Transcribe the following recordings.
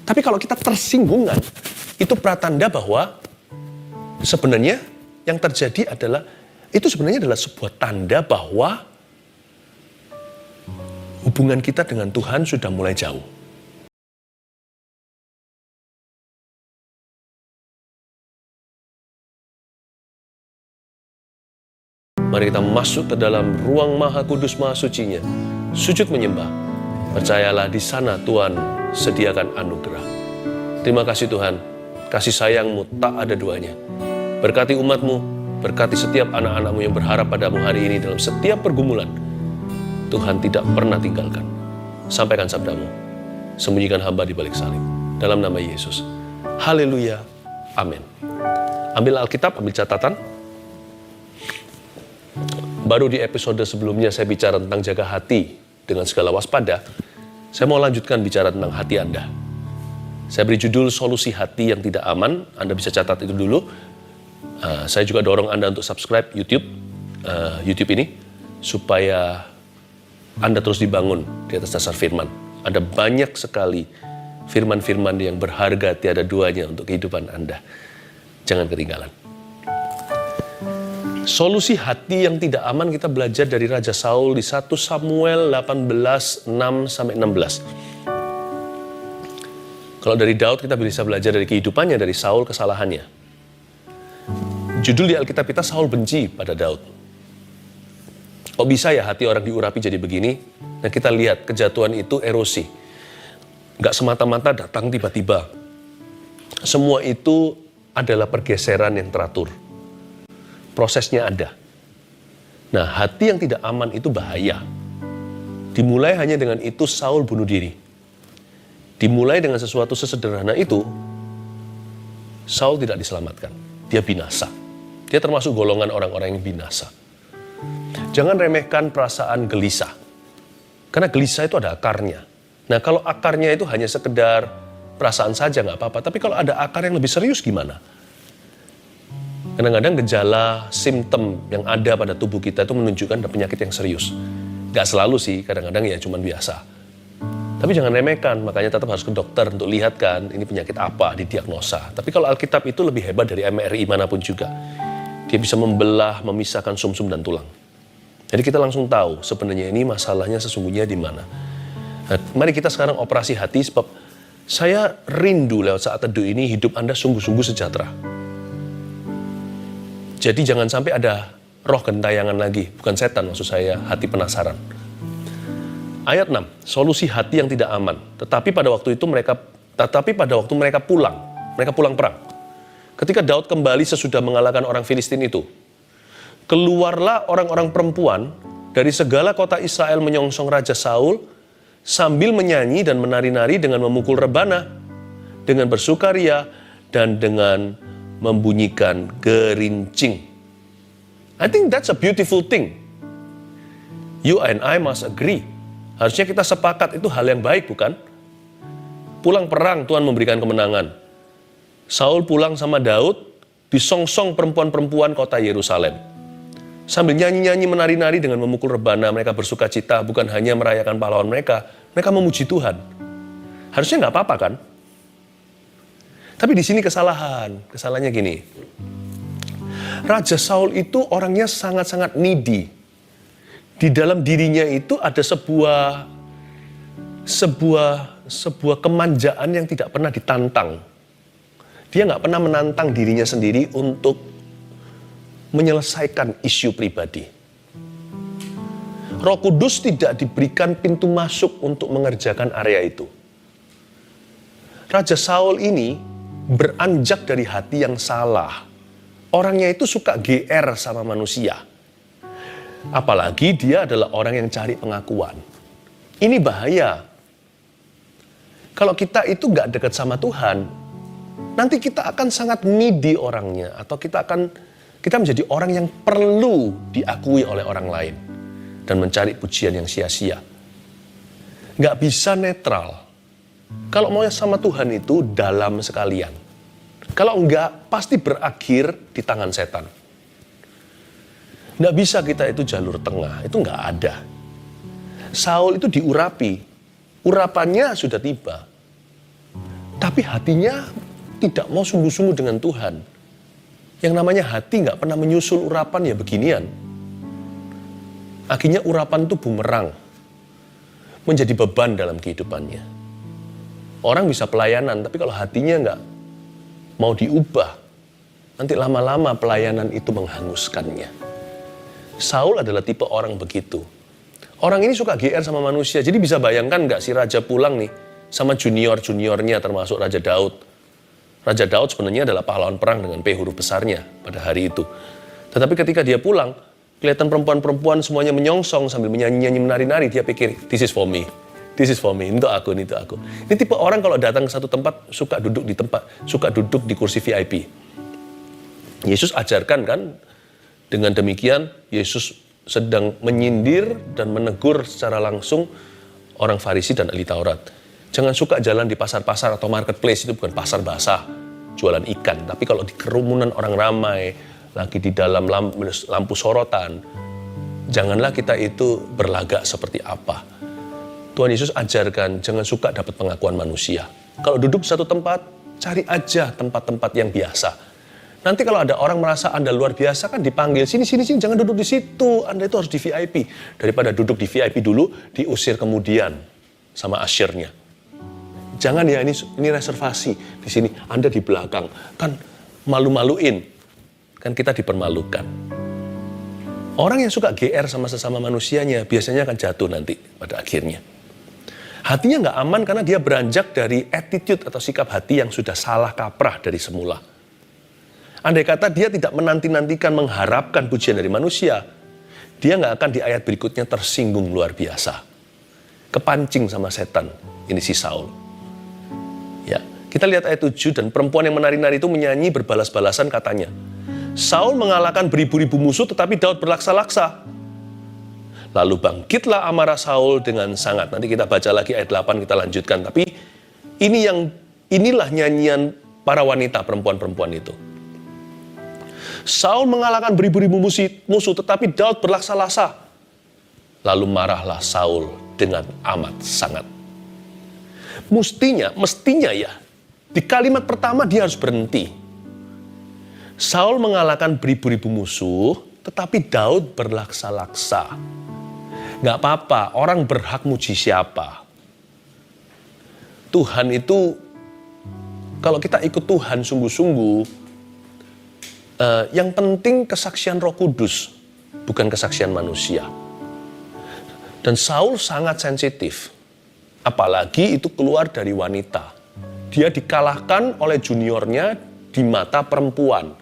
Tapi kalau kita tersinggungan, itu pratanda bahwa sebenarnya yang terjadi adalah, itu sebenarnya adalah sebuah tanda bahwa hubungan kita dengan Tuhan sudah mulai jauh. Mari kita masuk ke dalam ruang Maha Kudus, Maha Sucinya. Sujud menyembah. Percayalah di sana Tuhan sediakan anugerah. Terima kasih Tuhan. Kasih sayang-Mu tak ada duanya. Berkati umat-Mu, berkati setiap anak-anak-Mu yang berharap padamu hari ini dalam setiap pergumulan. Tuhan tidak pernah tinggalkan. Sampaikan sabda-Mu. Sembunyikan hamba di balik salib. Dalam nama Yesus. Haleluya. Amin. Ambil Alkitab, ambil catatan. Baru di episode sebelumnya saya bicara tentang jaga hati dengan segala waspada. Saya mau lanjutkan bicara tentang hati Anda. Saya beri judul solusi hati yang tidak aman. Anda bisa catat itu dulu. Saya juga dorong Anda untuk subscribe YouTube ini supaya Anda terus dibangun di atas dasar firman. Ada banyak sekali firman-firman yang berharga tiada duanya untuk kehidupan Anda. Jangan ketinggalan. Solusi hati yang tidak aman kita belajar dari Raja Saul di 1 Samuel 18, 6-16. Kalau dari Daud kita bisa belajar dari kehidupannya, dari Saul kesalahannya. Judul di Alkitab kita, Saul benci pada Daud. Kok bisa ya hati orang diurapi jadi begini? Nah kita lihat kejatuhan itu erosi. Gak semata-mata datang tiba-tiba. Semua itu adalah pergeseran yang teratur. Prosesnya ada. Nah, hati yang tidak aman itu bahaya. Dimulai hanya dengan itu Saul bunuh diri. Dimulai dengan sesuatu sesederhana itu, Saul tidak diselamatkan. Dia binasa. Dia termasuk golongan orang-orang yang binasa. Jangan remehkan perasaan gelisah. Karena gelisah itu ada akarnya. Nah, kalau akarnya itu hanya sekedar perasaan saja nggak apa-apa. Tapi kalau ada akar yang lebih serius gimana? Kadang-kadang gejala, simptom yang ada pada tubuh kita itu menunjukkan ada penyakit yang serius. Gak selalu sih, kadang-kadang ya cuman biasa. Tapi jangan remehkan, makanya tetap harus ke dokter untuk lihat kan ini penyakit apa, didiagnosa. Tapi kalau Alkitab itu lebih hebat dari MRI manapun juga. Dia bisa membelah, memisahkan sumsum dan tulang. Jadi kita langsung tahu sebenarnya ini masalahnya sesungguhnya di mana. Nah, mari kita sekarang operasi hati, sebab saya rindu lewat saat teduh ini hidup Anda sungguh-sungguh sejahtera. Jadi jangan sampai ada roh gentayangan lagi. Bukan setan maksud saya, hati penasaran. Ayat 6, solusi hati yang tidak aman. Tetapi pada waktu mereka pulang perang. Ketika Daud kembali sesudah mengalahkan orang Filistin itu, keluarlah orang-orang perempuan dari segala kota Israel menyongsong Raja Saul sambil menyanyi dan menari-nari dengan memukul rebana, dengan bersukaria, dan dengan membunyikan gerincing. I think that's a beautiful thing. You and I must agree. Harusnya kita sepakat itu hal yang baik, bukan? Pulang perang, Tuhan memberikan kemenangan. Saul pulang sama Daud, disongsong perempuan-perempuan kota Yerusalem. Sambil nyanyi-nyanyi, menari-nari dengan memukul rebana, mereka bersuka cita, bukan hanya merayakan pahlawan mereka memuji Tuhan. Harusnya nggak apa-apa kan? Tapi di sini kesalahannya gini. Raja Saul itu orangnya sangat-sangat needy. Di dalam dirinya itu ada sebuah kemanjaan yang tidak pernah ditantang. Dia nggak pernah menantang dirinya sendiri untuk menyelesaikan isu pribadi. Roh Kudus tidak diberikan pintu masuk untuk mengerjakan area itu. Raja Saul ini beranjak dari hati yang salah. Orangnya itu suka GR sama manusia. Apalagi dia adalah orang yang cari pengakuan. Ini bahaya. Kalau kita itu gak dekat sama Tuhan, nanti kita akan sangat needy orangnya. Atau kita menjadi orang yang perlu diakui oleh orang lain. Dan mencari pujian yang sia-sia. Gak bisa netral. Kalau mau sama Tuhan itu dalam sekalian. Kalau enggak, pasti berakhir di tangan setan. Enggak bisa kita itu jalur tengah, itu enggak ada. Saul itu diurapi. Urapannya sudah tiba. Tapi hatinya tidak mau sungguh-sungguh dengan Tuhan. Yang namanya hati nggak pernah menyusul urapan ya beginian. Akhirnya urapan itu bumerang. Menjadi beban dalam kehidupannya. Orang bisa pelayanan, tapi kalau hatinya nggak mau diubah, nanti lama-lama pelayanan itu menghanguskannya. Saul adalah tipe orang begitu. Orang ini suka GR sama manusia, jadi bisa bayangkan nggak si raja pulang nih sama junior-juniornya termasuk Raja Daud. Raja Daud sebenarnya adalah pahlawan perang dengan P huruf besarnya pada hari itu. Tetapi ketika dia pulang, kelihatan perempuan-perempuan semuanya menyongsong sambil menyanyi-nyanyi menari-nari, dia pikir, this is for me. This is for me, untuk aku, ini untuk aku. Ini tipe orang kalau datang ke satu tempat, suka duduk di kursi VIP. Yesus ajarkan kan, dengan demikian Yesus sedang menyindir dan menegur secara langsung orang Farisi dan ahli Taurat. Jangan suka jalan di pasar-pasar atau marketplace, itu bukan pasar basah, jualan ikan. Tapi kalau di kerumunan orang ramai, lagi di dalam lampu sorotan, janganlah kita itu berlagak seperti apa. Tuhan Yesus ajarkan, jangan suka dapat pengakuan manusia. Kalau duduk di satu tempat, cari aja tempat-tempat yang biasa. Nanti kalau ada orang merasa Anda luar biasa, kan dipanggil, sini, jangan duduk di situ, Anda itu harus di VIP. Daripada duduk di VIP dulu, diusir kemudian sama asyirnya. Jangan ya, ini reservasi, di sini Anda di belakang, kan malu-maluin. Kan kita dipermalukan. Orang yang suka GR sama sesama manusianya biasanya akan jatuh nanti pada akhirnya. Hatinya nggak aman karena dia beranjak dari attitude atau sikap hati yang sudah salah kaprah dari semula. Andai kata dia tidak menanti-nantikan mengharapkan pujian dari manusia, dia nggak akan di ayat berikutnya tersinggung luar biasa. Kepancing sama setan, ini si Saul. Ya, kita lihat ayat 7, dan perempuan yang menari-nari itu menyanyi berbalas-balasan katanya, Saul mengalahkan beribu-ribu musuh tetapi Daud berlaksa-laksa. Lalu bangkitlah amarah Saul dengan sangat. Nanti kita baca lagi ayat 8, kita lanjutkan. Tapi inilah nyanyian para wanita perempuan-perempuan itu. Saul mengalahkan beribu-ribu musuh tetapi Daud berlaksa-laksa. Lalu marahlah Saul dengan amat sangat. Mestinya ya, di kalimat pertama dia harus berhenti. Saul mengalahkan beribu-ribu musuh, tetapi Daud berlaksa-laksa. Gak apa-apa, orang berhak muji siapa. Tuhan itu, kalau kita ikut Tuhan sungguh-sungguh, yang penting kesaksian Roh Kudus, bukan kesaksian manusia. Dan Saul sangat sensitif, apalagi itu keluar dari wanita. Dia dikalahkan oleh juniornya di mata perempuan.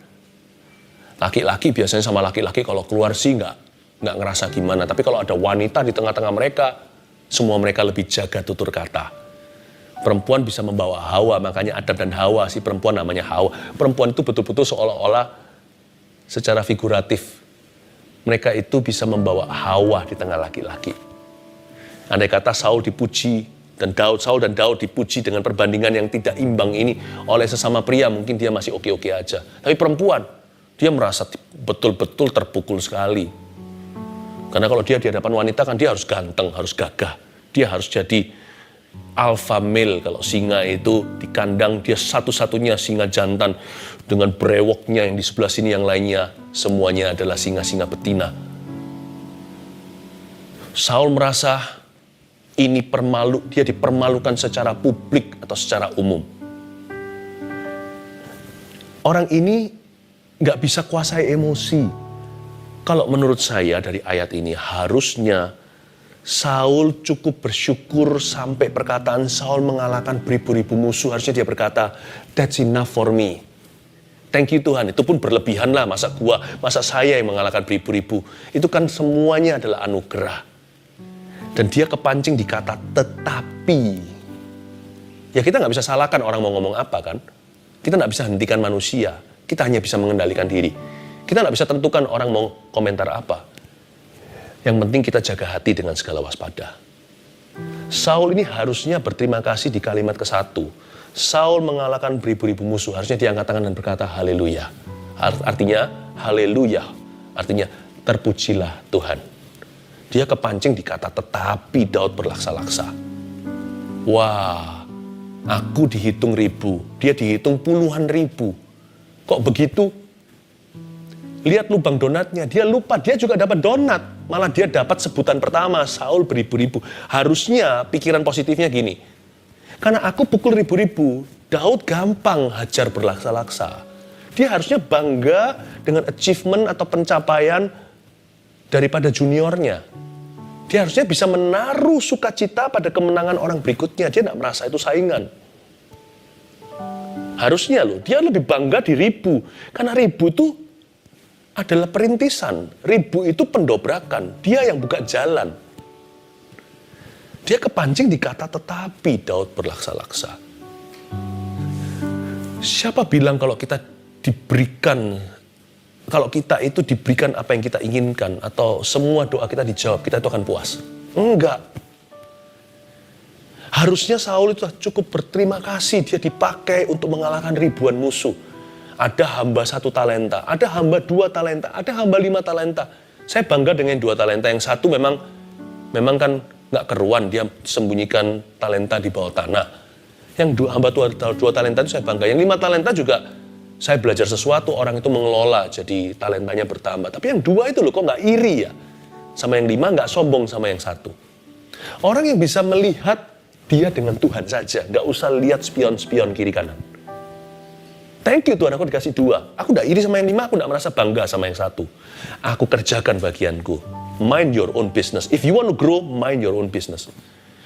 Laki-laki biasanya sama laki-laki kalau keluar sih nggak ngerasa gimana. Tapi kalau ada wanita di tengah-tengah mereka, semua mereka lebih jaga tutur kata. Perempuan bisa membawa Hawa, makanya Adam dan Hawa, si perempuan namanya Hawa. Perempuan itu betul-betul seolah-olah secara figuratif. Mereka itu bisa membawa Hawa di tengah laki-laki. Andai kata Saul dipuji, Saul dan Daud dipuji dengan perbandingan yang tidak imbang ini oleh sesama pria, mungkin dia masih oke-oke aja. Tapi perempuan, dia merasa betul-betul terpukul sekali. Karena kalau dia di hadapan wanita kan dia harus ganteng, harus gagah. Dia harus jadi alpha male. Kalau singa itu di kandang dia satu-satunya singa jantan. Dengan brewoknya yang di sebelah sini yang lainnya semuanya adalah singa-singa betina. Saul merasa ini dia dipermalukan secara publik atau secara umum. Orang ini nggak bisa kuasai emosi. Kalau menurut saya dari ayat ini harusnya Saul cukup bersyukur sampai perkataan Saul mengalahkan beribu-ribu musuh. Harusnya dia berkata, that's enough for me. Thank you Tuhan, itu pun berlebihan lah, masa saya yang mengalahkan beribu-ribu. Itu kan semuanya adalah anugerah. Dan dia kepancing di kata tetapi. Ya kita nggak bisa salahkan orang mau ngomong apa kan. Kita nggak bisa hentikan manusia. Kita hanya bisa mengendalikan diri. Kita nggak bisa tentukan orang mau komentar apa. Yang penting kita jaga hati dengan segala waspada. Saul ini harusnya berterima kasih di kalimat ke-1. Saul mengalahkan beribu-ribu musuh. Harusnya dia angkat tangan dan berkata haleluya. Artinya haleluya. Artinya terpujilah Tuhan. Dia kepancing di kata tetapi Daud berlaksa-laksa. Wah, Aku dihitung ribu, dia dihitung puluhan ribu. Kok begitu? Lihat lubang donatnya, dia lupa dia juga dapat donat. Malah dia dapat sebutan pertama, Saul beribu-ribu. Harusnya pikiran positifnya gini, karena aku pukul ribu-ribu, Daud gampang hajar berlaksa-laksa. Dia harusnya bangga dengan achievement atau pencapaian daripada juniornya. Dia harusnya bisa menaruh sukacita pada kemenangan orang berikutnya. Dia tidak merasa itu saingan. Harusnya loh, dia lebih bangga di ribu. Karena ribu itu adalah perintisan. Ribu itu pendobrakan. Dia yang buka jalan. Dia kepancing di kata tetapi Daud berlaksa-laksa. Siapa bilang kalau kita itu diberikan apa yang kita inginkan, atau semua doa kita dijawab, kita itu akan puas? Enggak. Harusnya Saul itu cukup berterima kasih, dia dipakai untuk mengalahkan ribuan musuh. Ada hamba 1 talenta, ada hamba 2 talenta, ada hamba 5 talenta. Saya bangga dengan 2 talenta, yang satu memang kan nggak keruan, dia sembunyikan talenta di bawah tanah. Yang hamba 2 talenta itu saya bangga, yang 5 talenta juga saya belajar sesuatu, orang itu mengelola, jadi talentanya bertambah. Tapi yang 2 itu loh, kok nggak iri ya? Sama yang 5 nggak sombong sama yang 1. Orang yang bisa melihat dia dengan Tuhan saja, nggak usah lihat spion-spion kiri kanan. Thank you Tuhan, aku dikasih 2. Aku nggak iri sama yang 5, aku nggak merasa bangga sama yang 1. Aku kerjakan bagianku. Mind your own business. If you want to grow, mind your own business.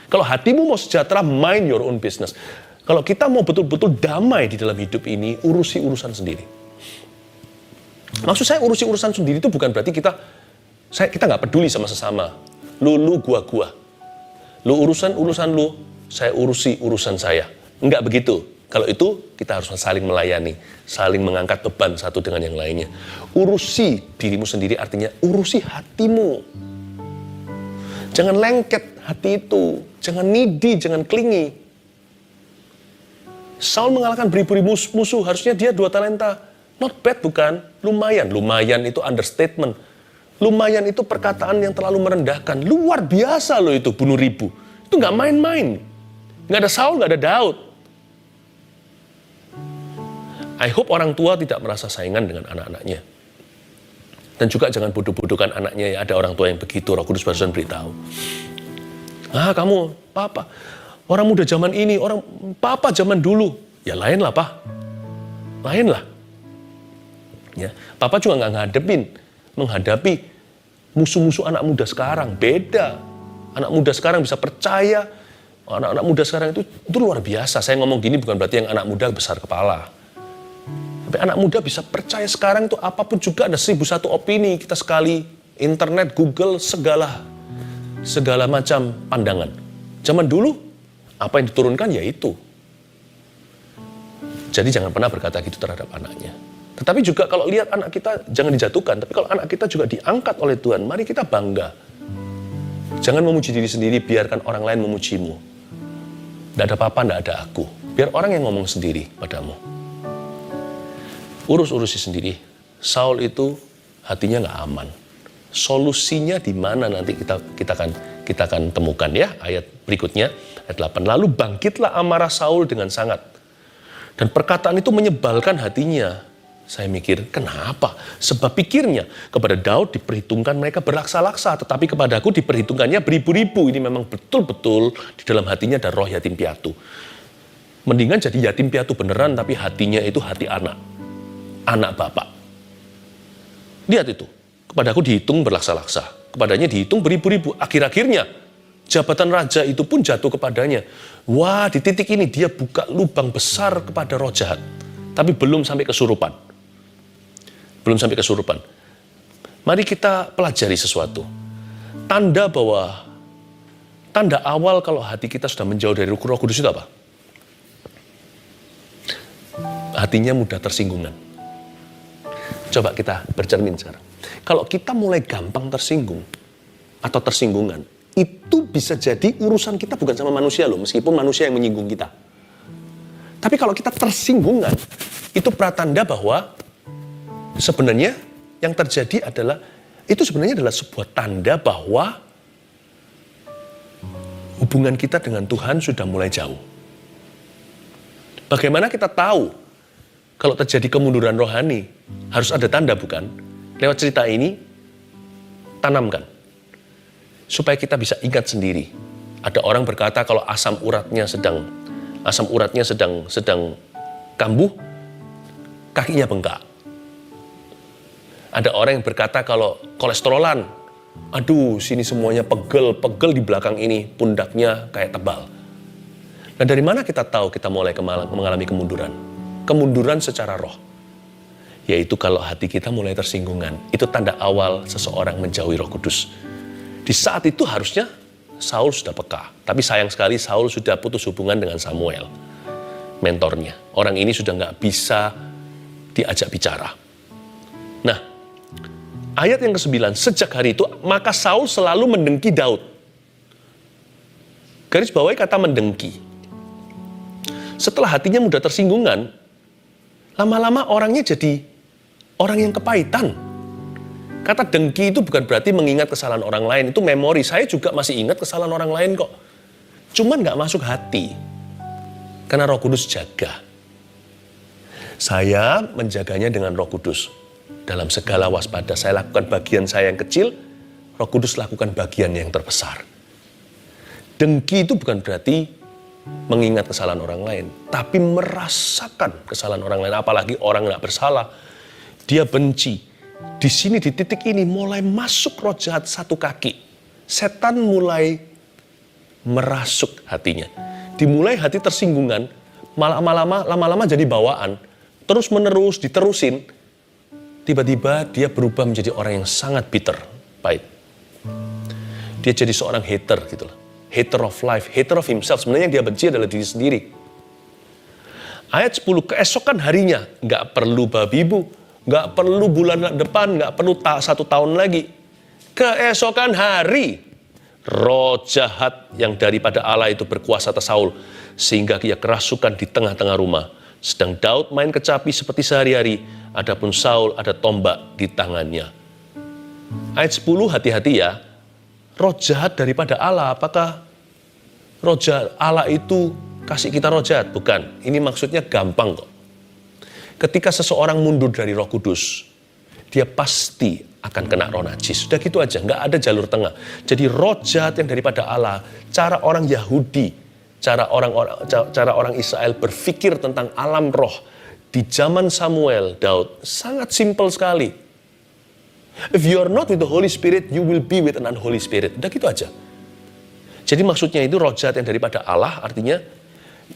Kalau hatimu mau sejahtera, mind your own business. Kalau kita mau betul-betul damai di dalam hidup ini, urusi urusan sendiri. Maksud saya urusi urusan sendiri itu bukan berarti kita nggak peduli sama sesama. Lu, gua. Lu urusan lu, saya urusi urusan saya. Enggak begitu. Kalau itu kita harus saling melayani, saling mengangkat beban satu dengan yang lainnya. Urusi dirimu sendiri artinya urusi hatimu. Jangan lengket hati itu, jangan needy, jangan clingy. Saul mengalahkan beribu-ribu musuh, harusnya dia 2 talenta. Not bad bukan? Lumayan itu understatement. Lumayan itu perkataan yang terlalu merendahkan. Luar biasa loh itu, bunuh ribu. Itu nggak main-main. Nggak ada Saul, nggak ada Daud. I hope orang tua tidak merasa saingan dengan anak-anaknya. Dan juga jangan bodoh-bodohkan anaknya ya. Ada orang tua yang begitu, Roh Kudus barusan beritahu. Kamu, papa, orang muda zaman ini, orang papa zaman dulu. Ya lain lah, Pak. Lain lah. Ya, papa juga nggak menghadapi musuh-musuh anak muda sekarang. Beda. Anak muda sekarang bisa percaya. Anak-anak muda sekarang itu luar biasa. Saya ngomong gini bukan berarti yang anak muda besar kepala. Tapi anak muda bisa percaya sekarang itu apapun juga ada 1001 opini. Kita sekali internet, Google, segala macam pandangan. Zaman dulu, apa yang diturunkan ya itu. Jadi jangan pernah berkata gitu terhadap anaknya. Tetapi juga kalau lihat anak kita, jangan dijatuhkan. Tapi kalau anak kita juga diangkat oleh Tuhan, mari kita bangga. Jangan memuji diri sendiri, biarkan orang lain memujimu. Tidak ada papa, tidak ada aku. Biar orang yang ngomong sendiri padamu. Urusi sendiri. Saul itu hatinya nggak aman. Solusinya di mana nanti kita akan temukan ya, ayat berikutnya, ayat 8. Lalu bangkitlah amarah Saul dengan sangat. Dan perkataan itu menyebalkan hatinya. Saya mikir, kenapa? Sebab pikirnya, kepada Daud diperhitungkan mereka berlaksa-laksa, tetapi kepada aku diperhitungkannya beribu-ribu. Ini memang betul-betul di dalam hatinya ada roh yatim piatu. Mendingan jadi yatim piatu beneran, tapi hatinya itu hati anak bapak. Lihat itu, kepada aku dihitung berlaksa-laksa, kepadanya dihitung beribu-ribu. Akhir-akhirnya, jabatan raja itu pun jatuh kepadanya. Wah, di titik ini dia buka lubang besar kepada roh jahat. Tapi belum sampai kesurupan. Mari kita pelajari sesuatu. Tanda awal kalau hati kita sudah menjauh dari Roh Kudus itu apa? Hatinya mudah tersinggungan. Coba kita bercermin sekarang. Kalau kita mulai gampang tersinggung atau tersinggungan, itu bisa jadi urusan kita bukan sama manusia loh, meskipun manusia yang menyinggung kita. Tapi kalau kita tersinggungan, itu pratanda bahwa sebenarnya yang terjadi adalah sebuah tanda bahwa hubungan kita dengan Tuhan sudah mulai jauh. Bagaimana kita tahu kalau terjadi kemunduran rohani? Harus ada tanda, bukan? Lewat cerita ini, tanamkan. Supaya kita bisa ingat sendiri. Ada orang berkata kalau asam uratnya sedang kambuh, kakinya bengkak. Ada orang yang berkata kalau kolesterolan, aduh sini semuanya pegel di belakang ini, pundaknya kayak tebal. Nah, dari mana kita tahu kita mulai mengalami kemunduran? Kemunduran secara roh. Yaitu kalau hati kita mulai tersinggungan. Itu tanda awal seseorang menjauhi Roh Kudus. Di saat itu harusnya Saul sudah peka. Tapi sayang sekali Saul sudah putus hubungan dengan Samuel, mentornya. Orang ini sudah nggak bisa diajak bicara. Nah, ayat yang ke-9, sejak hari itu maka Saul selalu mendengki Daud. Garis bawahi kata mendengki. Setelah hatinya mudah tersinggungan, lama-lama orangnya jadi orang yang kepahitan. Kata dengki itu bukan berarti mengingat kesalahan orang lain, itu memori. Saya juga masih ingat kesalahan orang lain kok. Cuman gak masuk hati. Karena Roh Kudus jaga. Saya menjaganya dengan Roh Kudus. Dalam segala waspada, saya lakukan bagian saya yang kecil, Roh Kudus lakukan bagian yang terbesar. Dengki itu bukan berarti mengingat kesalahan orang lain, tapi merasakan kesalahan orang lain, apalagi orang nggak bersalah. Dia benci. Di sini, di titik ini, mulai masuk roh jahat satu kaki. Setan mulai merasuk hatinya. Dimulai hati tersinggungan, lama-lama jadi bawaan. Terus menerus, diterusin. Tiba-tiba dia berubah menjadi orang yang sangat bitter, pahit. Dia jadi seorang hater gitu loh. Hater of life, hater of himself. Sebenarnya yang dia benci adalah diri sendiri. Ayat 10, keesokan harinya, nggak perlu babi bu, nggak perlu bulan depan, nggak perlu 1 tahun lagi. Keesokan hari, roh jahat yang daripada Allah itu berkuasa atas Saul, sehingga ia kerasukan di tengah-tengah rumah. Sedang Daud main kecapi seperti sehari-hari, adapun Saul ada tombak di tangannya. Ayat 10, hati-hati ya. Roh jahat daripada Allah, apakah roh jahat Allah itu kasih kita roh jahat? Bukan, ini maksudnya gampang kok. Ketika seseorang mundur dari Roh Kudus, dia pasti akan kena roh najis. Sudah gitu aja, nggak ada jalur tengah. Jadi roh jahat yang daripada Allah, cara orang Yahudi, cara orang Israel berpikir tentang alam roh di zaman Samuel, Daud, sangat simpel sekali. If you are not with the Holy Spirit, you will be with an unholy spirit. Udah gitu aja. Jadi maksudnya itu roh jahat yang daripada Allah, artinya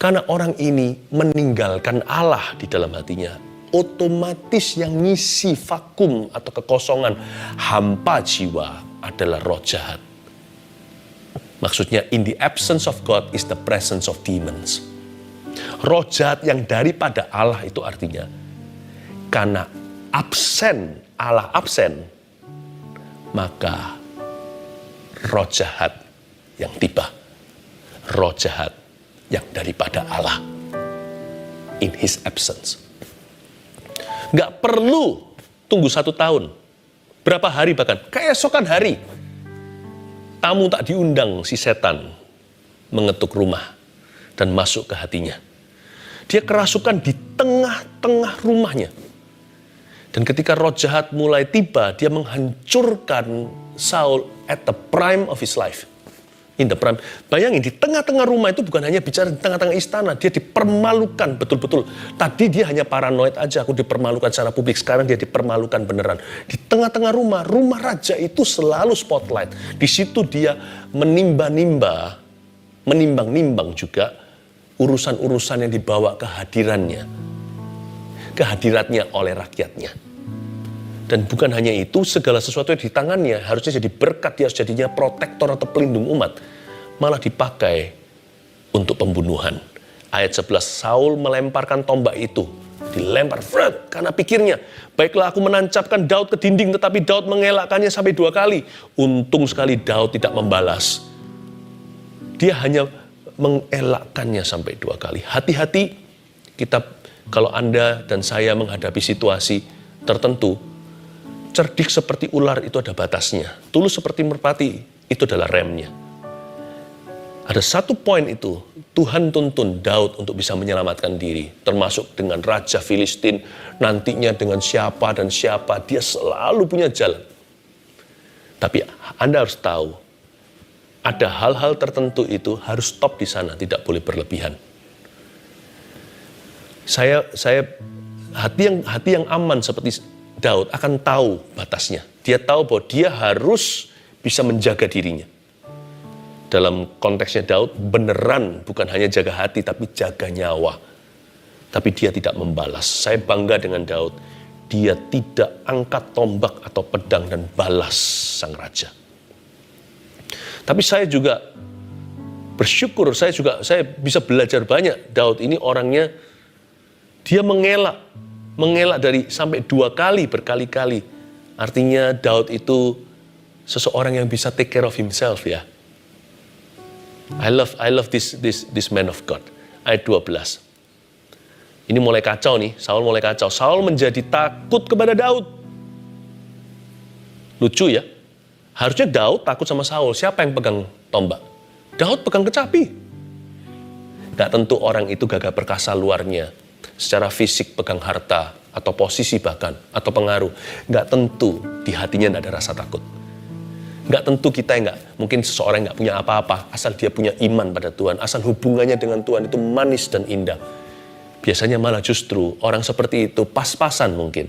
karena orang ini meninggalkan Allah di dalam hatinya, otomatis yang ngisi vakum atau kekosongan, hampa jiwa adalah roh jahat. Maksudnya in the absence of God is the presence of demons. Roh jahat yang daripada Allah itu artinya karena Allah absen, maka roh jahat yang tiba. Roh jahat yang daripada Allah. In his absence. Nggak perlu tunggu 1 tahun. Berapa hari bahkan. Keesokan hari. Tamu tak diundang si setan mengetuk rumah dan masuk ke hatinya. Dia kerasukan di tengah-tengah rumahnya. Dan ketika roh jahat mulai tiba, dia menghancurkan Saul at the prime of his life. In the prime. Bayangin, di tengah-tengah rumah itu bukan hanya bicara di tengah-tengah istana. Dia dipermalukan betul-betul. Tadi dia hanya paranoid aja, aku dipermalukan secara publik. Sekarang dia dipermalukan beneran. Di tengah-tengah rumah raja itu selalu spotlight. Di situ dia menimbang-nimbang juga urusan-urusan yang dibawa kehadirannya oleh rakyatnya. Dan bukan hanya itu, segala sesuatu yang di tangannya harusnya jadi berkat, dia harus jadinya protektor atau pelindung umat. Malah dipakai untuk pembunuhan. Ayat 11, Saul melemparkan tombak itu. Dilempar, karena pikirnya, baiklah aku menancapkan Daud ke dinding, tetapi Daud mengelakkannya sampai 2 kali. Untung sekali Daud tidak membalas. Dia hanya mengelakkannya sampai 2 kali. Hati-hati, kalau Anda dan saya menghadapi situasi tertentu, cerdik seperti ular itu ada batasnya. Tulus seperti merpati, itu adalah remnya. Ada satu poin itu, Tuhan tuntun Daud untuk bisa menyelamatkan diri, termasuk dengan Raja Filistin, nantinya dengan siapa dan siapa, dia selalu punya jalan. Tapi Anda harus tahu, ada hal-hal tertentu itu harus stop di sana, tidak boleh berlebihan. Hati yang aman seperti Daud akan tahu batasnya. Dia tahu bahwa dia harus bisa menjaga dirinya. Dalam konteksnya Daud, beneran bukan hanya jaga hati, tapi jaga nyawa. Tapi dia tidak membalas. Saya bangga dengan Daud. Dia tidak angkat tombak atau pedang dan balas sang raja. Tapi saya juga bersyukur, saya bisa belajar banyak. Daud ini orangnya, dia mengelak dari sampai 2 kali, berkali-kali. Artinya Daud itu seseorang yang bisa take care of himself ya. I love this man of God. Ayat 12. Ini mulai kacau nih, Saul mulai kacau. Saul menjadi takut kepada Daud. Lucu ya. Harusnya Daud takut sama Saul. Siapa yang pegang tombak? Daud pegang kecapi. Gak tentu orang itu gagah perkasa luarnya. Secara fisik pegang harta, atau posisi bahkan, atau pengaruh. Gak tentu di hatinya gak ada rasa takut. Gak tentu mungkin seseorang gak punya apa-apa, asal dia punya iman pada Tuhan, asal hubungannya dengan Tuhan itu manis dan indah. Biasanya malah justru orang seperti itu pas-pasan mungkin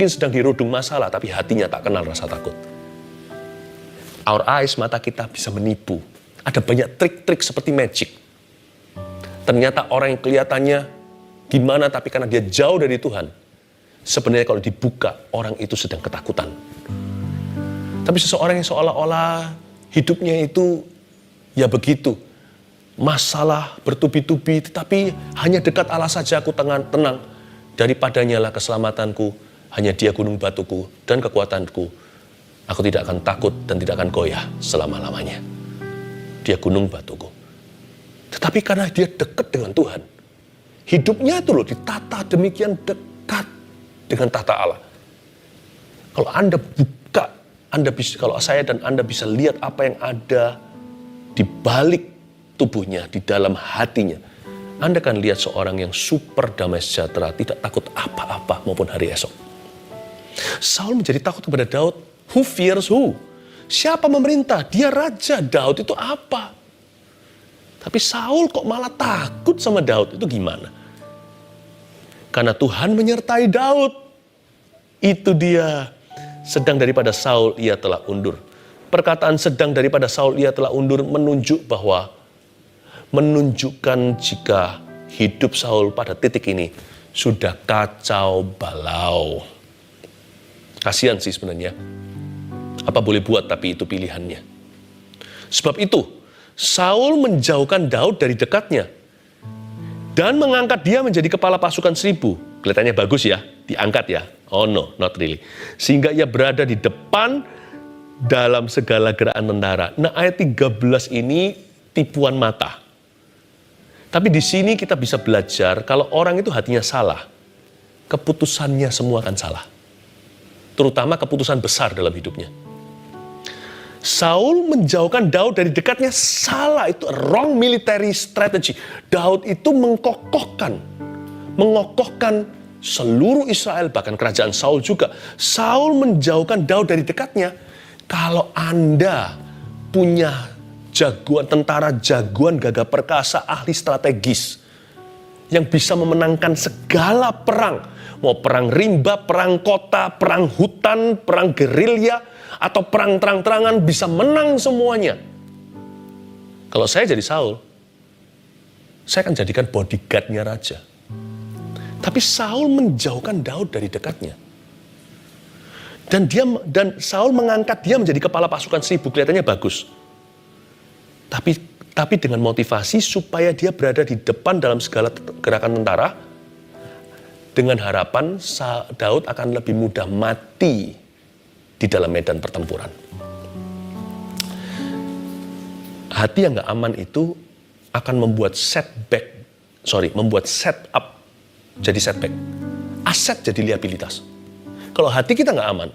sedang dirudung masalah, tapi hatinya tak kenal rasa takut. Our eyes, mata kita bisa menipu. Ada banyak trik-trik seperti magic. Ternyata orang yang kelihatannya gimana, tapi karena dia jauh dari Tuhan, sebenarnya kalau dibuka, orang itu sedang ketakutan. Tapi seseorang yang seolah-olah hidupnya itu ya begitu. Masalah bertubi-tubi, tetapi hanya dekat Allah saja aku tenang. Daripadanya lah keselamatanku, hanya Dia gunung batuku dan kekuatanku. Aku tidak akan takut dan tidak akan goyah selama-lamanya. Dia gunung batuku. Tetapi karena dia dekat dengan Tuhan, hidupnya itu loh ditata demikian dekat dengan tata Allah. Kalau Anda buka, kalau saya dan Anda bisa lihat apa yang ada di balik tubuhnya, di dalam hatinya, Anda akan lihat seorang yang super damai sejahtera, tidak takut apa-apa maupun hari esok. Saul menjadi takut kepada Daud. Who fears who? Siapa memerintah? Dia raja. Daud itu apa? Tapi Saul kok malah takut sama Daud? Itu gimana? Karena Tuhan menyertai Daud. Itu dia. Sedang daripada Saul ia telah undur. Perkataan sedang daripada Saul ia telah undur menunjukkan jika hidup Saul pada titik ini sudah kacau balau. Kasihan sih sebenarnya. Apa boleh buat, tapi itu pilihannya. Sebab itu, Saul menjauhkan Daud dari dekatnya dan mengangkat dia menjadi kepala pasukan 1000. Kelihatannya bagus ya, diangkat ya. Oh no, not really. Sehingga ia berada di depan dalam segala gerakan tentara. Nah, ayat 13 ini tipuan mata. Tapi di sini kita bisa belajar kalau orang itu hatinya salah, keputusannya semua akan salah. Terutama keputusan besar dalam hidupnya. Saul menjauhkan Daud dari dekatnya salah, itu wrong military strategy. Daud itu mengokohkan seluruh Israel, bahkan kerajaan Saul juga. Saul menjauhkan Daud dari dekatnya. Kalau Anda punya tentara jagoan gagah perkasa, ahli strategis, yang bisa memenangkan segala perang, mau perang rimba, perang kota, perang hutan, perang gerilya, atau perang terang-terangan, bisa menang semuanya. Kalau saya jadi Saul, saya akan jadikan bodyguard-nya raja. Tapi Saul menjauhkan Daud dari dekatnya. Dan Saul mengangkat dia menjadi kepala pasukan 1000, kelihatannya bagus. Tapi dengan motivasi supaya dia berada di depan dalam segala gerakan tentara, dengan harapan Daud akan lebih mudah mati di dalam medan pertempuran. Hati yang gak aman itu akan membuat setup jadi setback. Aset jadi liabilitas. Kalau hati kita gak aman,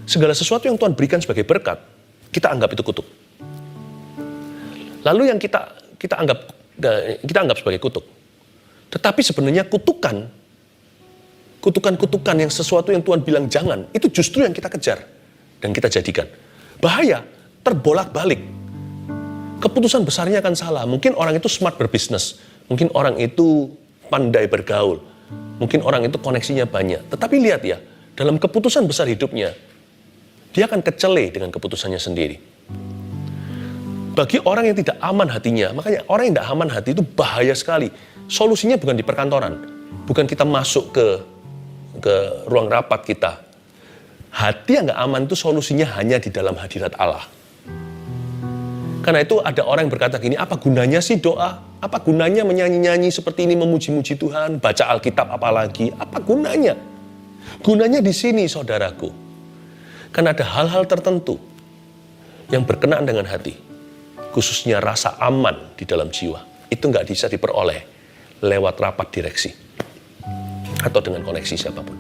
segala sesuatu yang Tuhan berikan sebagai berkat, kita anggap itu kutuk. Lalu yang kita kita anggap sebagai kutuk. Tetapi sebenarnya kutukan yang sesuatu yang Tuhan bilang jangan, itu justru yang kita kejar dan kita jadikan. Bahaya, terbolak-balik. Keputusan besarnya akan salah. Mungkin orang itu smart berbisnis, mungkin orang itu pandai bergaul, mungkin orang itu koneksinya banyak. Tetapi lihat ya, dalam keputusan besar hidupnya, dia akan kecele dengan keputusannya sendiri. Bagi orang yang tidak aman hatinya, makanya orang yang tidak aman hati itu bahaya sekali. Solusinya bukan di perkantoran, bukan kita masuk ke ruang rapat kita. Hati yang gak aman itu solusinya hanya di dalam hadirat Allah. Karena itu ada orang yang berkata gini, apa gunanya sih doa? Apa gunanya menyanyi-nyanyi seperti ini, memuji-muji Tuhan, baca Alkitab apalagi? Apa gunanya? Gunanya di sini, saudaraku. Karena ada hal-hal tertentu yang berkenaan dengan hati, khususnya rasa aman di dalam jiwa. Itu gak bisa diperoleh lewat rapat direksi atau dengan koneksi siapapun.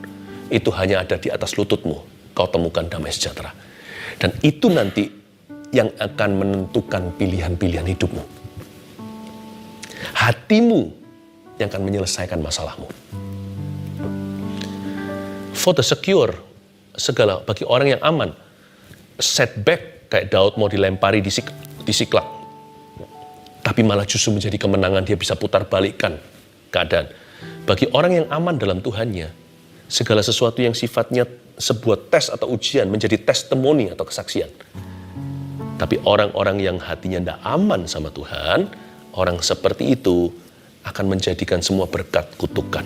Itu hanya ada di atas lututmu, kau temukan damai sejahtera. Dan itu nanti yang akan menentukan pilihan-pilihan hidupmu. Hatimu yang akan menyelesaikan masalahmu. For the secure, bagi orang yang aman, setback kayak Daud mau dilempari di Siklak, tapi malah justru menjadi kemenangan, dia bisa putar balikkan keadaan. Bagi orang yang aman dalam Tuhannya, segala sesuatu yang sifatnya sebuah tes atau ujian menjadi testimoni atau kesaksian. Tapi orang-orang yang hatinya tidak aman sama Tuhan, orang seperti itu akan menjadikan semua berkat kutukan.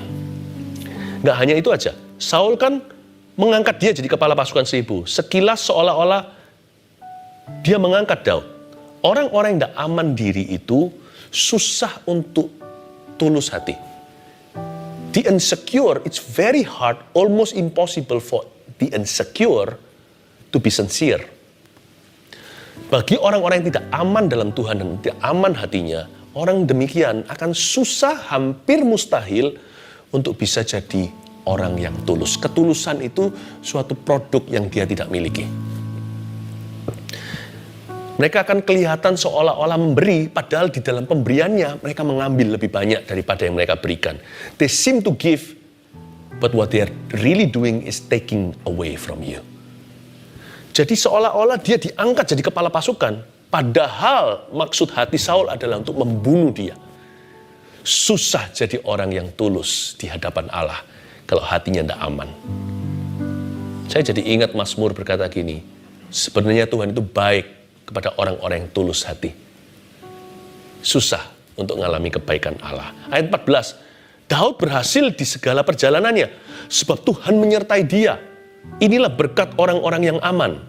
Nggak hanya itu aja, Saul kan mengangkat dia jadi kepala pasukan 1000. Sekilas seolah-olah dia mengangkat Daud. Orang-orang yang tidak aman diri itu susah untuk tulus hati. The insecure, it's very hard, almost impossible for the insecure to be sincere. Bagi orang-orang yang tidak aman dalam Tuhan dan tidak aman hatinya, orang demikian akan susah, hampir mustahil untuk bisa jadi orang yang tulus. Ketulusan itu suatu produk yang dia tidak miliki. Mereka akan kelihatan seolah-olah memberi, padahal di dalam pemberiannya mereka mengambil lebih banyak daripada yang mereka berikan. They seem to give, but what they are really doing is taking away from you. Jadi seolah-olah dia diangkat jadi kepala pasukan, padahal maksud hati Saul adalah untuk membunuh dia. Susah jadi orang yang tulus di hadapan Allah kalau hatinya tidak aman. Saya jadi ingat Mazmur berkata gini, sebenarnya Tuhan itu baik kepada orang-orang yang tulus hati. Susah untuk mengalami kebaikan Allah. Ayat 14, Daud berhasil di segala perjalanannya, sebab Tuhan menyertai dia. Inilah berkat orang-orang yang aman.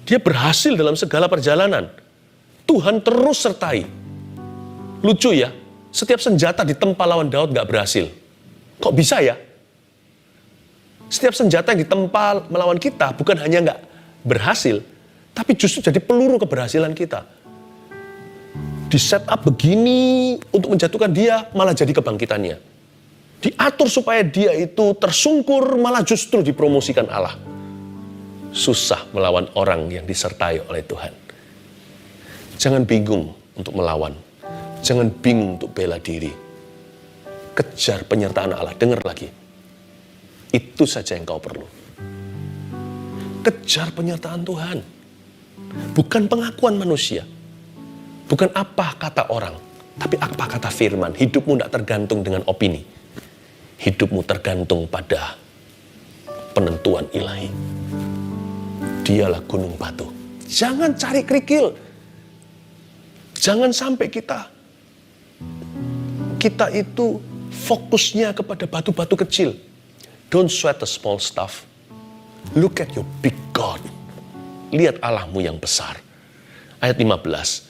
Dia berhasil dalam segala perjalanan. Tuhan terus sertai. Lucu ya, setiap senjata ditempa lawan Daud gak berhasil. Kok bisa ya? Setiap senjata yang ditempa melawan kita bukan hanya gak berhasil, tapi justru jadi peluru keberhasilan kita. Di set up begini untuk menjatuhkan dia, malah jadi kebangkitannya. Diatur supaya dia itu tersungkur, malah justru dipromosikan Allah. Susah melawan orang yang disertai oleh Tuhan. Jangan bingung untuk melawan. Jangan bingung untuk bela diri. Kejar penyertaan Allah. Dengar lagi. Itu saja yang kau perlu. Kejar penyertaan Tuhan. Bukan pengakuan manusia. Bukan apa kata orang. Tapi apa kata firman. Hidupmu tidak tergantung dengan opini. Hidupmu tergantung pada penentuan ilahi. Dialah gunung batu. Jangan cari kerikil. Jangan sampai kita itu fokusnya kepada batu-batu kecil. Don't sweat the small stuff. Look at your big God. Lihat Allahmu yang besar. Ayat 15.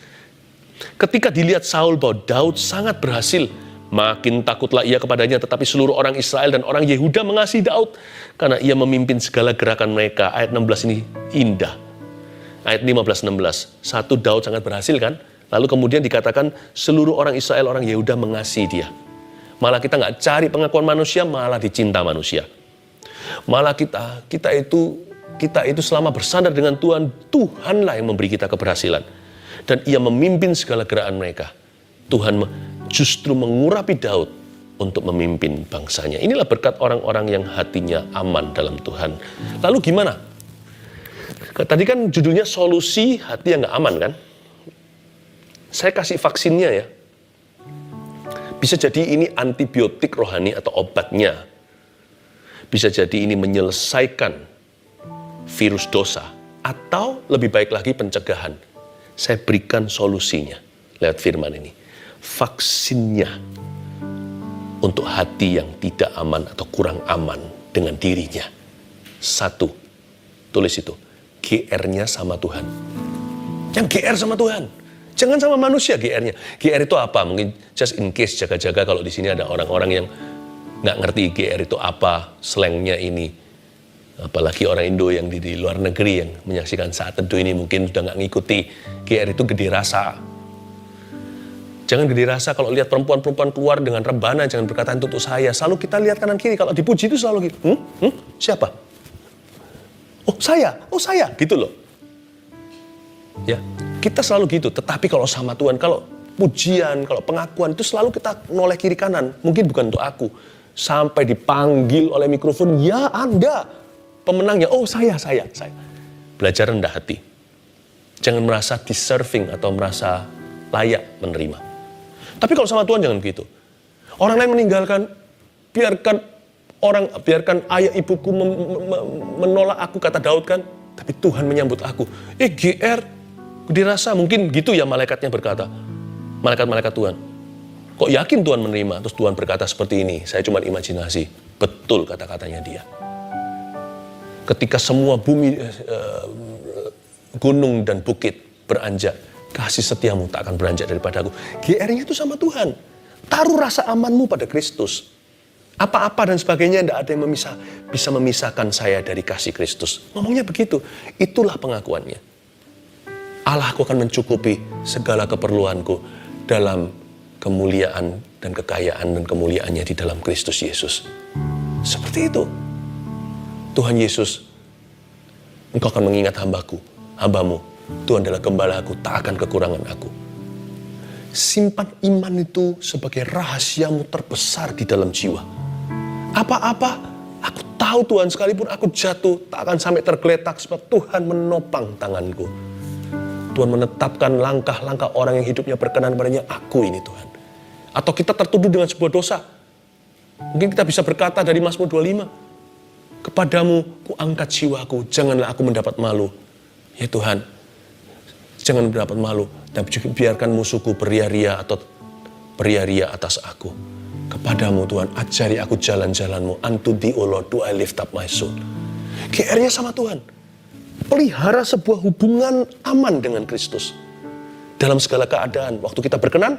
Ketika dilihat Saul bahwa Daud sangat berhasil, makin takutlah ia kepadanya, tetapi seluruh orang Israel dan orang Yehuda mengasihi Daud karena ia memimpin segala gerakan mereka. Ayat 16 ini indah. Ayat 15-16. Satu, Daud sangat berhasil kan? Lalu kemudian dikatakan seluruh orang Israel, orang Yehuda mengasihi dia. Malah kita nggak cari pengakuan manusia, malah dicinta manusia. Malah kita itu selama bersandar dengan Tuhan, Tuhanlah yang memberi kita keberhasilan. dan ia memimpin segala gerakan mereka. Tuhan justru mengurapi Daud untuk memimpin bangsanya. Inilah berkat orang-orang yang hatinya aman dalam Tuhan. Lalu gimana? Tadi kan judulnya solusi hati yang gak aman kan? Saya kasih vaksinnya ya. Bisa jadi ini antibiotik rohani atau obatnya. Bisa jadi ini menyelesaikan virus dosa. Atau lebih baik lagi pencegahan. Saya berikan solusinya lewat firman ini. Vaksinnya untuk hati yang tidak aman atau kurang aman dengan dirinya. 1, tulis itu, GR-nya sama Tuhan. Yang GR sama Tuhan. Jangan sama manusia GR-nya. GR itu apa? Mungkin just in case, jaga-jaga kalau di sini ada orang-orang yang nggak ngerti GR itu apa, slangnya ini. Apalagi orang Indo yang di luar negeri yang menyaksikan Saat Teduh ini mungkin sudah nggak ngikuti. GR itu gede rasa. Jangan gede rasa kalau lihat perempuan-perempuan keluar dengan rebana, jangan berkata itu untuk saya. Selalu kita lihat kanan kiri, kalau dipuji itu selalu gitu. Siapa? Oh saya, gitu loh. Ya, kita selalu gitu. Tetapi kalau sama Tuhan, kalau pujian, kalau pengakuan itu selalu kita noleh kiri kanan. Mungkin bukan untuk aku. Sampai dipanggil oleh mikrofon, ya Anda pemenangnya. Oh saya. Belajar rendah hati. Jangan merasa deserving atau merasa layak menerima. Tapi kalau sama Tuhan jangan begitu. Orang lain meninggalkan, biarkan ayah ibuku menolak aku, kata Daud kan. Tapi Tuhan menyambut aku. GR, dirasa mungkin gitu ya malaikatnya berkata. Malaikat-malaikat Tuhan. Kok yakin Tuhan menerima? Terus Tuhan berkata seperti ini, saya cuma imajinasi. Betul kata-katanya dia. Ketika semua bumi, gunung dan bukit beranjak, kasih setiamu tak akan beranjak daripada aku. GR-nya itu sama Tuhan. Taruh rasa amanmu pada Kristus. Apa-apa dan sebagainya, tidak ada yang bisa memisahkan saya dari kasih Kristus. Ngomongnya begitu. Itulah pengakuannya. Allahku akan mencukupi segala keperluanku dalam kemuliaan dan kekayaan dan kemuliaannya di dalam Kristus Yesus. Seperti itu. Tuhan Yesus, Engkau akan mengingat hambamu. Tuhan adalah gembalaku, tak akan kekurangan aku. Simpan iman itu sebagai rahasiamu terbesar di dalam jiwa. Apa-apa, aku tahu Tuhan, sekalipun aku jatuh, tak akan sampai tergeletak sebab Tuhan menopang tanganku. Tuhan menetapkan langkah-langkah orang yang hidupnya berkenan padanya, aku ini Tuhan. Atau kita tertuduh dengan sebuah dosa. Mungkin kita bisa berkata dari Mazmur 25, kepadamu ku angkat jiwaku, janganlah aku mendapat malu. Ya Tuhan, jangan mendapat malu, dan biarkan musuhku beria-ria atas aku. Kepadamu Tuhan, ajari aku jalan-jalanmu. Unto thee, O Lord, do I lift up my soul. GR-nya sama Tuhan. Pelihara sebuah hubungan aman dengan Kristus. Dalam segala keadaan, waktu kita berkenan,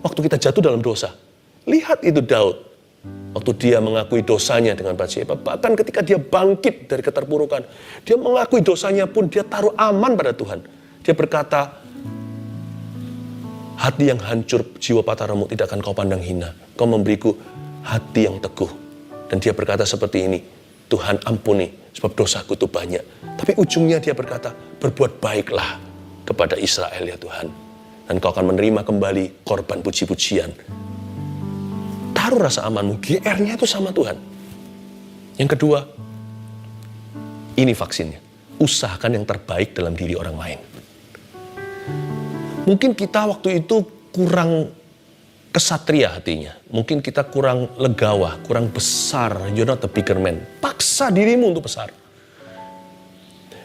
waktu kita jatuh dalam dosa. Lihat itu Daud. Waktu dia mengakui dosanya dengan Batsyeba, bahkan ketika dia bangkit dari keterpurukan, dia mengakui dosanya pun dia taruh aman pada Tuhan. Dia berkata, hati yang hancur, jiwa patah remuk tidak akan kau pandang hina. Kau memberiku hati yang teguh. Dan dia berkata seperti ini, Tuhan ampuni sebab dosaku itu banyak. Tapi ujungnya dia berkata, berbuat baiklah kepada Israel ya Tuhan. Dan kau akan menerima kembali korban puji-pujian. Taruh rasa amanmu, GR-nya itu sama Tuhan. Yang kedua, ini vaksinnya. Usahakan yang terbaik dalam diri orang lain. Mungkin kita waktu itu kurang kesatria hatinya. Mungkin kita kurang legawa, kurang besar. You're not a bigger man. Paksa dirimu untuk besar.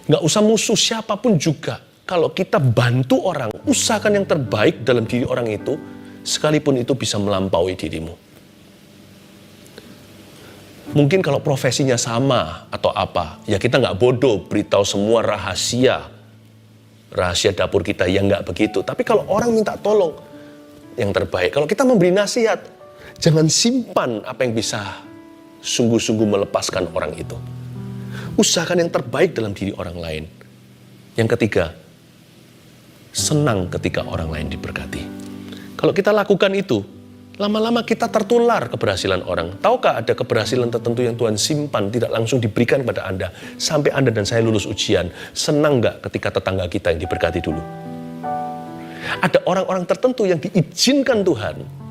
Nggak usah musuh siapapun juga. Kalau kita bantu orang, usahakan yang terbaik dalam diri orang itu, sekalipun itu bisa melampaui dirimu. Mungkin kalau profesinya sama atau apa, ya kita nggak bodoh beritahu semua rahasia dapur kita, ya nggak begitu. Tapi kalau orang minta tolong, yang terbaik. Kalau kita memberi nasihat, jangan simpan apa yang bisa sungguh-sungguh melepaskan orang itu. Usahakan yang terbaik dalam diri orang lain. Yang ketiga, senang ketika orang lain diberkati. Kalau kita lakukan itu, lama-lama kita tertular keberhasilan orang. Tahukah ada keberhasilan tertentu yang Tuhan simpan, tidak langsung diberikan kepada Anda. Sampai Anda dan saya lulus ujian. Senang nggak ketika tetangga kita yang diberkati dulu? Ada orang-orang tertentu yang diizinkan Tuhan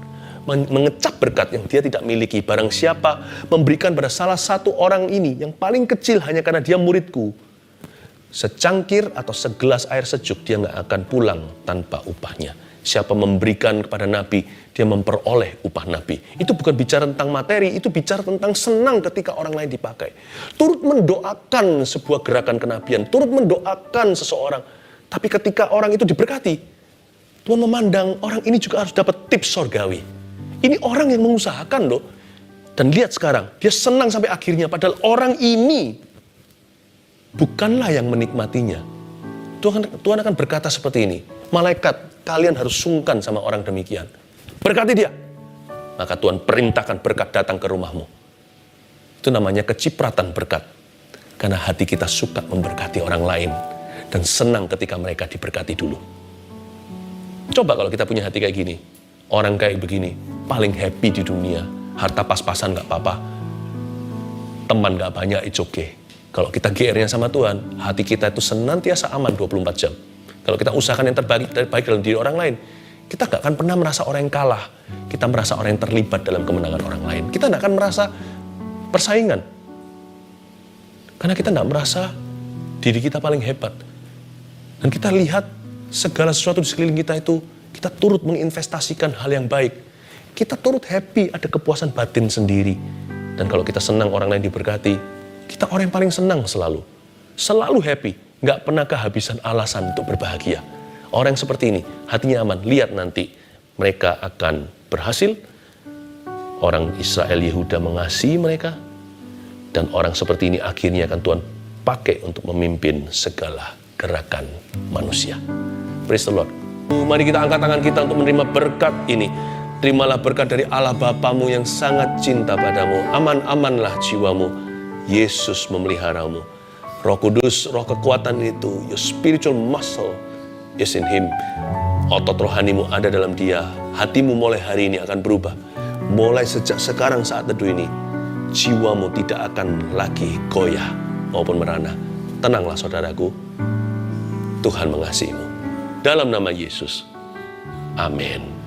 mengecap berkat yang dia tidak miliki. Barang siapa memberikan pada salah satu orang ini yang paling kecil hanya karena dia muridku, secangkir atau segelas air sejuk dia nggak akan pulang tanpa upahnya. Siapa memberikan kepada nabi, dia memperoleh upah nabi. Itu bukan bicara tentang materi, itu bicara tentang senang ketika orang lain dipakai. Turut mendoakan sebuah gerakan kenabian, turut mendoakan seseorang. Tapi ketika orang itu diberkati, Tuhan memandang orang ini juga harus dapat tips sorgawi. Ini orang yang mengusahakan loh. Dan lihat sekarang, dia senang sampai akhirnya. Padahal orang ini bukanlah yang menikmatinya. Tuhan akan berkata seperti ini. Malaikat, kalian harus sungkan sama orang demikian. Berkati dia. Maka Tuhan perintahkan berkat datang ke rumahmu. Itu namanya kecipratan berkat. Karena hati kita suka memberkati orang lain. Dan senang ketika mereka diberkati dulu. Coba kalau kita punya hati kayak gini. Orang kayak begini, paling happy di dunia. Harta pas-pasan gak apa-apa. Teman gak banyak, it's okay. Kalau kita GR-nya sama Tuhan, hati kita itu senantiasa aman 24 jam. Kalau kita usahakan yang terbaik dalam diri orang lain, kita gak akan pernah merasa orang yang kalah. Kita merasa orang yang terlibat dalam kemenangan orang lain. Kita gak akan merasa persaingan. Karena kita gak merasa diri kita paling hebat. Dan kita lihat segala sesuatu di sekeliling kita itu, kita turut menginvestasikan hal yang baik. Kita turut happy, ada kepuasan batin sendiri. Dan kalau kita senang orang lain diberkati, kita orang yang paling senang selalu. Selalu happy, gak pernah kehabisan alasan untuk berbahagia. Orang yang seperti ini, hatinya aman. Lihat nanti, mereka akan berhasil. Orang Israel Yehuda mengasihi mereka. Dan orang seperti ini akhirnya akan Tuhan pakai untuk memimpin segala gerakan manusia. Praise the Lord. Mari kita angkat tangan kita untuk menerima berkat ini. Terimalah berkat dari Allah Bapamu yang sangat cinta padamu. Aman-amanlah jiwamu. Yesus memeliharamu. Roh Kudus, roh kekuatan itu, your spiritual muscle is in Him. Otot rohanimu ada dalam Dia. Hatimu mulai hari ini akan berubah. Mulai sejak sekarang saat teduh ini, jiwamu tidak akan lagi goyah maupun merana. Tenanglah saudaraku, Tuhan mengasihimu. Dalam nama Yesus. Amin.